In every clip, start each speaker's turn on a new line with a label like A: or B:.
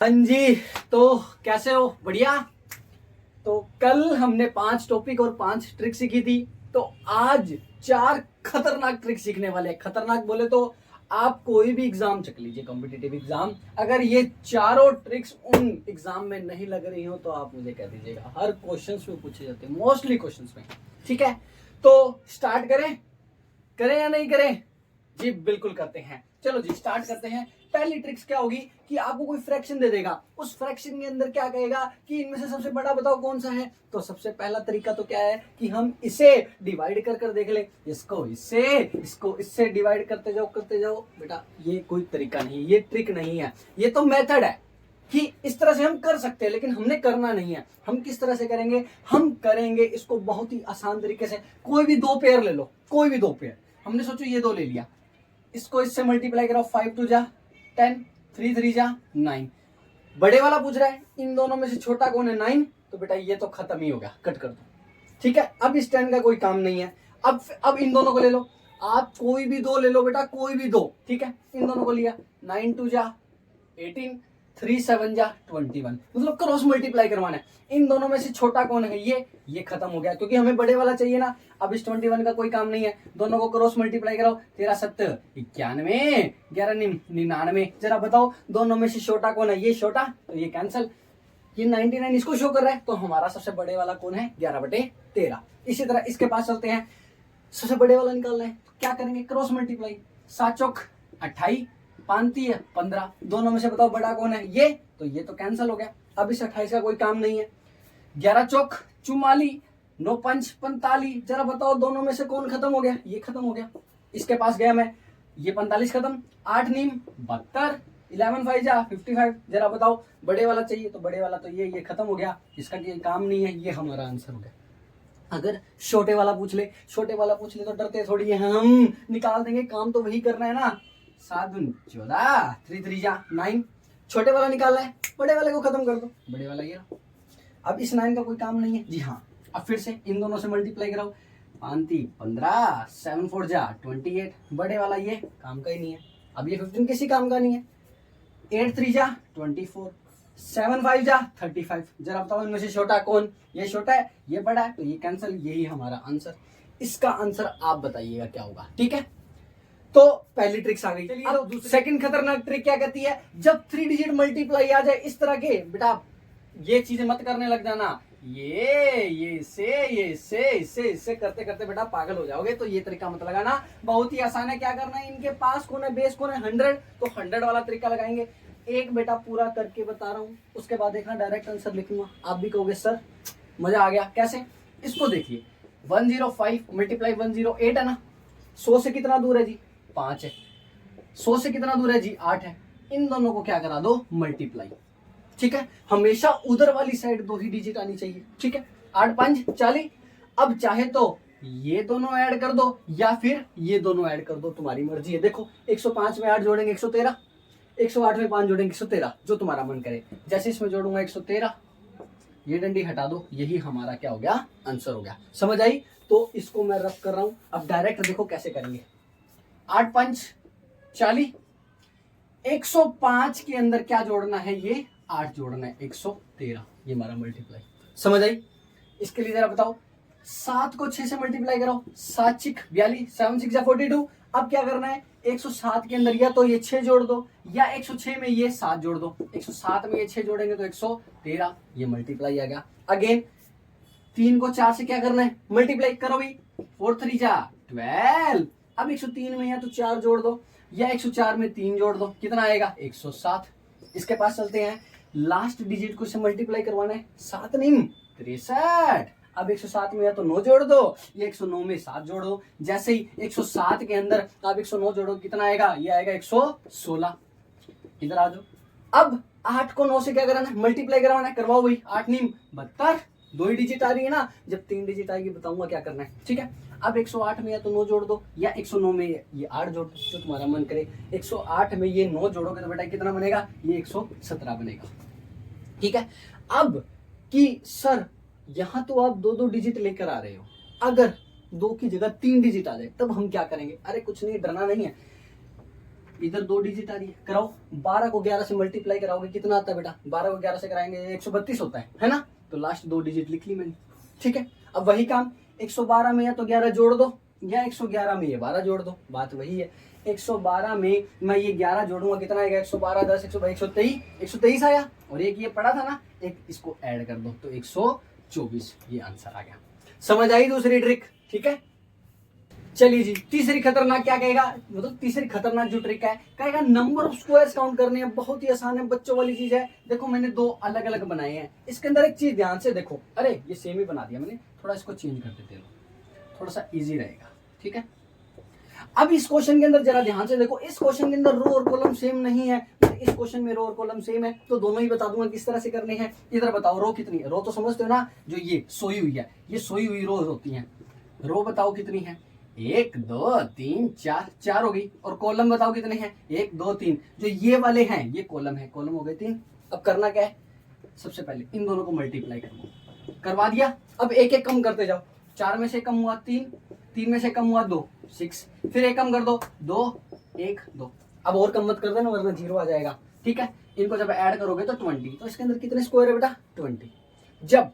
A: हाँ जी। तो कैसे हो? बढ़िया। तो कल हमने 5 टॉपिक और 5 ट्रिक सीखी थी। तो आज 4 खतरनाक ट्रिक सीखने वाले हैं। खतरनाक बोले तो आप कोई भी एग्जाम चक लीजिए, कॉम्पिटिटिव एग्जाम, अगर ये चारों ट्रिक्स उन एग्जाम में नहीं लग रही हो तो आप मुझे कह दीजिएगा। हर क्वेश्चंस में पूछे जाते हैं, मोस्टली क्वेश्चंस में। ठीक है, तो स्टार्ट करें करें या नहीं करें? जी बिल्कुल करते हैं। चलो जी स्टार्ट करते हैं। पहली ट्रिक्स क्या होगी कि आपको कोई फ्रैक्शन दे देगा, उस फ्रैक्शन के अंदर क्या कहेगा कि इनमें से सबसे बड़ा बताओ कौन सा है। तो सबसे पहला तरीका तो क्या है कि हम इसे डिवाइड कर कर देख ले। इसको इससे डिवाइड करते जाओ बेटा। ये कोई तरीका नहीं, ये ट्रिक नहीं है, ये तो मेथड है कि इस तरह से हम कर सकते हैं, लेकिन हमने करना नहीं है। हम किस तरह से करेंगे? हम करेंगे इसको बहुत ही आसान तरीके से। कोई भी 2 पेयर ले लो, कोई भी 2 पेयर। हमने सोचो ये 2 ले लिया, इसको इससे मल्टीप्लाई करो। 5 2 जा 10, 3 3 जा 9। बड़े वाला पूछ रहा है इन दोनों में से छोटा कौन है? 9। तो बेटा ये तो खत्म ही हो गया, कट कर दो। ठीक है, अब इस 10 का कोई काम नहीं है। अब इन दोनों को ले लो, आप कोई भी 2 ले लो बेटा, कोई भी 2। ठीक है, इन दोनों को लिया, 9 2 जा 18, 3 7 जा 21। मतलब क्रॉस मल्टीप्लाई करवाना है। इन दोनों में से छोटा कौन है? ये खत्म हो गया, क्योंकि हमें बड़े वाला चाहिए ना। अब इस 21 का कोई काम नहीं है, दोनों को क्रॉस मल्टीप्लाई कराओ। 13 7 91, 11 99। जरा बताओ दोनों में से छोटा कौन है? ये छोटा, तो ये कैंसिल। ये 99 इसको शो कर रहा है, तो हमारा सबसे बड़े वाला कौन है? 11/13। इसी तरह इसके पास चलते हैं, सबसे बड़े वाला निकालना है। क्या करेंगे? Cross multiply. 7 चौक 28, 5 3 15। दोनों में से बताओ बड़ा कौन है? ये, तो ये तो कैंसिल हो गया। अब इस 28 का कोई काम नहीं है। 11 चौक 44, 9 5 45। जरा बताओ दोनों में से कौन खत्म हो गया? ये खत्म हो गया। इसके पास गया मैं, ये 45 खत्म। 8 नीम 72, 11 5 जा 55। जरा बताओ बड़े वाला चाहिए, तो बड़े वाला तो ये खत्म हो गया, इसका कोई काम नहीं है। ये हमारा आंसर हो गया। अगर छोटे वाला पूछ ले तो डरते थोड़ी है हम, निकाल देंगे। काम तो वही करना है ना। 7 14, 3 3 जा 9। छोटे वाला निकालना है, बड़े वाले को खत्म कर दो। बड़े वाला ये रहा। अब इस 9 का कोई काम नहीं है। जी हाँ, अब फिर से इन दोनों से मल्टीप्लाई कराओ। 5 3 15, 7 4 जा 28। बड़े वाला ये काम का ही नहीं है। अब ये 15 किसी काम का नहीं है। 8 3 जा 24, 7 5 जा 35। जरा बताओ इनमें से छोटा कौन? ये छोटा है, ये बड़ा है, तो ये कैंसिल। यही हमारा आंसर। इसका आंसर आप बताइएगा क्या होगा। ठीक है, तो पहली ट्रिक्स आ गई। अब सेकंड खतरनाक ट्रिक क्या कहती है? जब 3 डिजिट मल्टीप्लाई आ जाए इस तरह के, बेटा ये चीजें मत करने लग जाना। ये इससे करते करते बेटा पागल हो जाओगे। तो ये तरीका मत लगाना, बहुत ही आसान है। क्या करना है? इनके पास कौन है? बेस कौन है? 100। तो 100 वाला तरीका लगाएंगे। एक बेटा पूरा करके बता रहा हूं, उसके बाद देखना डायरेक्ट आंसर लिखूंगा। आप भी कहोगे सर मजा आ गया। कैसे? इसको देखिए, 105 मल्टीप्लाई 108 है ना। 100 से कितना दूर है जी? 5 है। 100 से कितना दूर है जी? 8 है। इन दोनों को क्या करा दो? मल्टीप्लाई। ठीक है, हमेशा उधर वाली साइड 2 ही डिजिट आनी चाहिए। ठीक है, 8 5 40। अब चाहे तो ये दोनों ऐड कर दो या फिर ये दोनों ऐड कर दो, तुम्हारी मर्जी है। देखो 105 में 8 जोड़ेंगे 113, 108 में 5 जोड़ेंगे 113, जो तुम्हारा मन करे। जैसे इसमें जोड़ूंगा 113, ये डंडी हटा दो, यही हमारा क्या हो गया? आंसर हो गया। समझ आई? तो इसको मैं रफ कर रहा हूं। अब डायरेक्ट देखो कैसे करेंगे। 8 5 40, 105 के अंदर क्या जोड़ना है? ये 8 जोड़ना है, 113। ये हमारा मल्टीप्लाई। समझ आई? इसके लिए जरा बताओ, 7 को 6 से मल्टीप्लाई करो। 7 6 42, 7 6 जा 42। अब क्या करना है? 107 के अंदर या तो ये 6 जोड़ दो, या 106 में ये 7 जोड़ दो। 107 में ये 6 जोड़ेंगे तो 113। ये मल्टीप्लाई आ गया। अगेन 3 को 4 से क्या करना है? मल्टीप्लाई करो भाई। 4 3 जा 12। अब 103 में या तो 4 जोड़ दो, या 104 में 3 जोड़ दो। कितना आएगा? 107। इसके पास चलते हैं, लास्ट डिजिट को से मल्टीप्लाई करवाना है। 7 नहीं 63। अब 107 में या तो 9 जोड़ दो, या 109 में 7 जोड़ दो। जैसे ही 107 के अंदर आप 109 जोड़ो, कितना आएगा? ये आएगा 116। इधर आ जाओ। अब 8 को 9 से क्या कराना है? मल्टीप्लाई करवाना है। करवाओ भाई। 8 नीम 72, 2 ही डिजिट आ रही है ना। जब 3 डिजिट आएगी बताऊंगा क्या करना है। ठीक है, अब 108 में या तो 9 जोड़ दो, या 109 में ये 8 जोड़ दो, जो तुम्हारा मन करे। 108 में ये 9 जोड़ोगे तो बेटा कितना बनेगा? ये 117 बनेगा। ठीक है, अब कि सर यहां तो आप 2 2 डिजिट लेकर आ रहे हो, अगर 2 की जगह 3 डिजिट आ जाए तब हम क्या करेंगे? अरे कुछ नहीं, डरना नहीं है। इधर 2 डिजिट आ रही है, कराओ। 12 को 11 से मल्टीप्लाई कराओगे कितना आता है बेटा? 12 को 11 से कराएंगे 132 होता है ना? तो लास्ट 2 डिजिट लिख ली मैंने, ठीक है। अब वही काम 112 में या तो 11 जोड़ दो, या 111 में ये 12 जोड़ दो, बात वही है। 112 में मैं ये 11 जोड़ूंगा, कितना आएगा? 112 10 123 123 आया, और एक ये पड़ा था ना, एक इसको ऐड कर दो तो 124, ये आंसर आ गया। समझ आई दूसरी ट्रिक? ठीक है, चलिए जी, तीसरी खतरनाक क्या कहेगा? मतलब तीसरी खतरनाक जो ट्रिक है, कहेगा नंबर ऑफ स्क्वायर्स काउंट करने हैं। बहुत ही आसान है, बच्चों वाली चीज है। देखो मैंने 2 अलग अलग बनाए हैं, इसके अंदर एक चीज ध्यान से देखो। अरे ये सेम ही बना दिया मैंने, थोड़ा इसको चेंज कर देते हैं, थोड़ा सा इजी रहेगा, ठीक है। अब इस क्वेश्चन के अंदर जरा ध्यान से देखो, इस क्वेश्चन के अंदर रो और कॉलम सेम नहीं है, इस क्वेश्चन में रो और कॉलम सेम है, तो दोनों ही बता दूंगा किस तरह से करने हैं। इधर बताओ रो कितनी है? रो तो समझते हो ना, जो ये सोई हुई है, ये सोई हुई रोज होती हैं। रो बताओ कितनी है? 1 2 3 4, 4 हो गई। और कॉलम बताओ कितने हैं? 1 2 3, जो ये वाले हैं ये कॉलम है, कॉलम हो गए 3। अब करना क्या है? सबसे पहले इन दोनों को मल्टीप्लाई करवा दिया। अब एक एक कम करते जाओ, 4 में से कम हुआ 3, 3 में से कम हुआ 2 6, फिर एक कम कर दो 2 1 2। अब और कम मत कर देना वरना 0 आ जाएगा, ठीक है। इनको जब ऐड करोगे तो 20, तो इसके अंदर कितने स्क्वायर है बेटा? 20। जब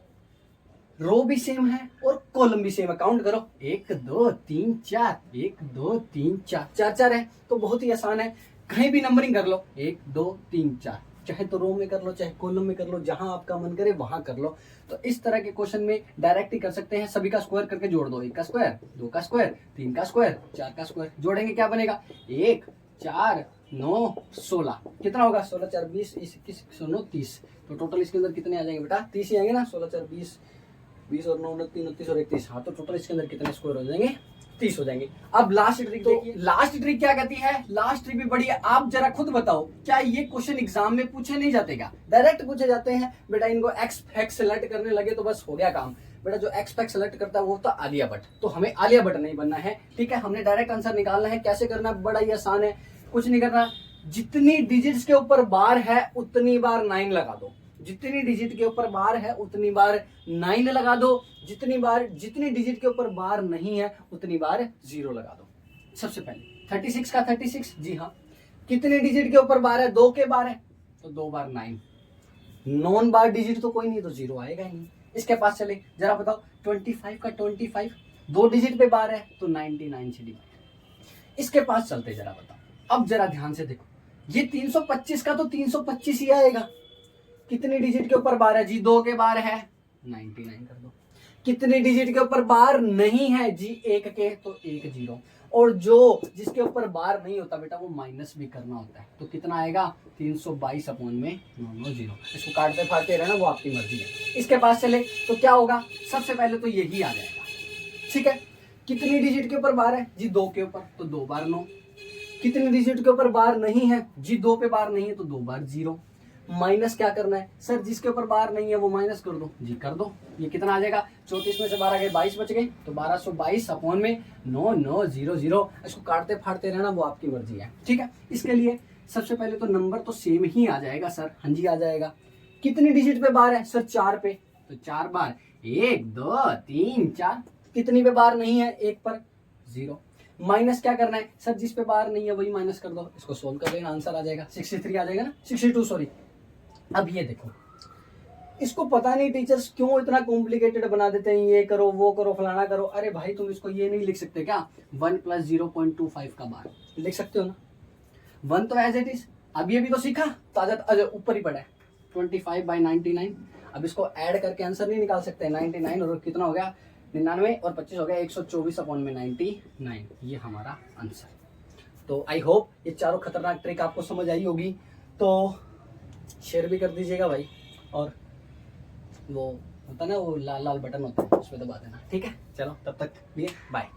A: रो भी सेम है और कॉलम भी सेम है, काउंट करो 1 2 3 4, 1 2 3 4, 4 4 है, तो बहुत ही आसान है। कहीं भी नंबरिंग कर लो, 1 2 3 4, चाहे तो रो में कर लो चाहे कॉलम में कर लो, जहां आपका मन करे वहां कर लो। तो इस तरह के क्वेश्चन में डायरेक्ट ही कर सकते हैं, सभी का स्क्वायर करके जोड़ दो। 1 का स्क्वायर, 2 का स्क्वायर, 3 का स्क्वायर, 4 का स्क्वायर, जोड़ेंगे क्या बनेगा? 1 4 9 16, कितना होगा? 16 4 20 21 9 30। तो टोटल इसके अंदर कितने आ जाएंगे बेटा? 30 ही आएंगे ना। 16 4 20 20 और 9 29 29 और 31, हाँ तो टोटल इसके अंदर कितने स्क्वायर हो जाएंगे? 30 हो जाएंगे। अब लास्ट ट्रिक देखिए, लास्ट ट्रिक क्या कहती है? लास्ट ट्रिक भी बड़ी है, आप जरा खुद बताओ, क्या ये क्वेश्चन एग्जाम में पूछे नहीं जाते? क्या डायरेक्ट पूछे जाते हैं? बेटा इनको एक्स फैक्ट सेलेक्ट करने लगे तो बस हो गया काम। बेटा जो एक्स फैक्ट सेलेक्ट करता है वो तो आलिया भट्ट, तो हमें आलिया भट्ट नहीं बनना है, ठीक है। हमने डायरेक्ट आंसर निकालना है। कैसे करना है? बड़ा ही आसान है, कुछ नहीं करना। जितनी डिजिट्स के ऊपर बार है उतनी बार 9 लगा दो, जितनी डिजिट के ऊपर बार है उतनी बार 9 लगा दो, जितनी डिजिट के ऊपर बार नहीं है उतनी बार 0 लगा दो। सबसे पहले 36 का 36, जी हाँ। कितनी डिजिट के ऊपर बार है? 2 के बार है तो 2 बार 9, नॉन बार डिजिट तो कोई नहीं, तो 0 आएगा ही नहीं। इसके पास चले, जरा बताओ 25 का 25, 2 डिजिट पे बार है तो 99 से डिवाइड। इसके पास चलते जरा बताओ, अब जरा ध्यान से देखो, ये 325 का तो 325 ही आएगा। कितनी डिजिट के ऊपर बार है? जी 2 के बार है, 99 कर दो। कितनी डिजिट के ऊपर बार नहीं है? जी 1 के, तो 1 0। और जो जिसके ऊपर बार नहीं होता बेटा वो माइनस भी करना होता है, तो कितना आएगा? 322 अपॉन में 0। इसको काटते फाड़ते रहना, वो आपकी मर्जी है। इसके पास चले तो क्या होगा? सबसे पहले तो यही आ जाएगा, ठीक है। कितनी डिजिट के ऊपर बार है? जी 2 के ऊपर, तो 2 बार 9। कितनी डिजिट के ऊपर बार नहीं है? जी 2 पे बार नहीं है तो 2 बार 0। माइनस क्या करना है? सर जिसके ऊपर बार नहीं है वो माइनस कर दो, जी कर दो। ये कितना आ जाएगा? 34 में से 12 गए 22 बच गए, तो 1222 अपॉन में 9900। इसको काटते फाड़ते रहना, वो आपकी मर्जी है, ठीक है। इसके लिए सबसे पहले तो नंबर तो सेम ही आ जाएगा सर, हाँ जी आ जाएगा। कितनी डिजिट पे बार है? सर 4 पे, तो 4 बार 1 2 3 4। कितनी पे बार नहीं है? 1 पर, 0। माइनस क्या करना है? सर जिस पे बार नहीं है वही माइनस कर दो। इसको सोल्व कर लेना, आंसर आ जाएगा 63 आ जाएगा ना, 62 सॉरी। अब ये देखो, इसको पता नहीं टीचर्स क्यों इतना कॉम्प्लिकेटेड बना देते हैं, ये करो वो करो फलाना करो। अरे भाई तुम इसको ये नहीं लिख सकते क्या? 1 + 0.25 का बार लिख सकते हो ना, 1 तो एज इट इज। अब ये भी तो सीखा, ताजा ऊपर ही पड़ा है 25/99। अब इसको ऐड करके आंसर नहीं निकाल सकते, 99 और कितना हो गया? 99 और 25 हो गया 124 अपॉन में 99, ये हमारा आंसर। तो आई होप ये चारों खतरनाक ट्रिक आपको समझ आई होगी, तो शेयर भी कर दीजिएगा भाई, और वो होता है ना वो लाल लाल बटन होता है उस पर दबा देना, ठीक है। चलो तब तक लिए बाय।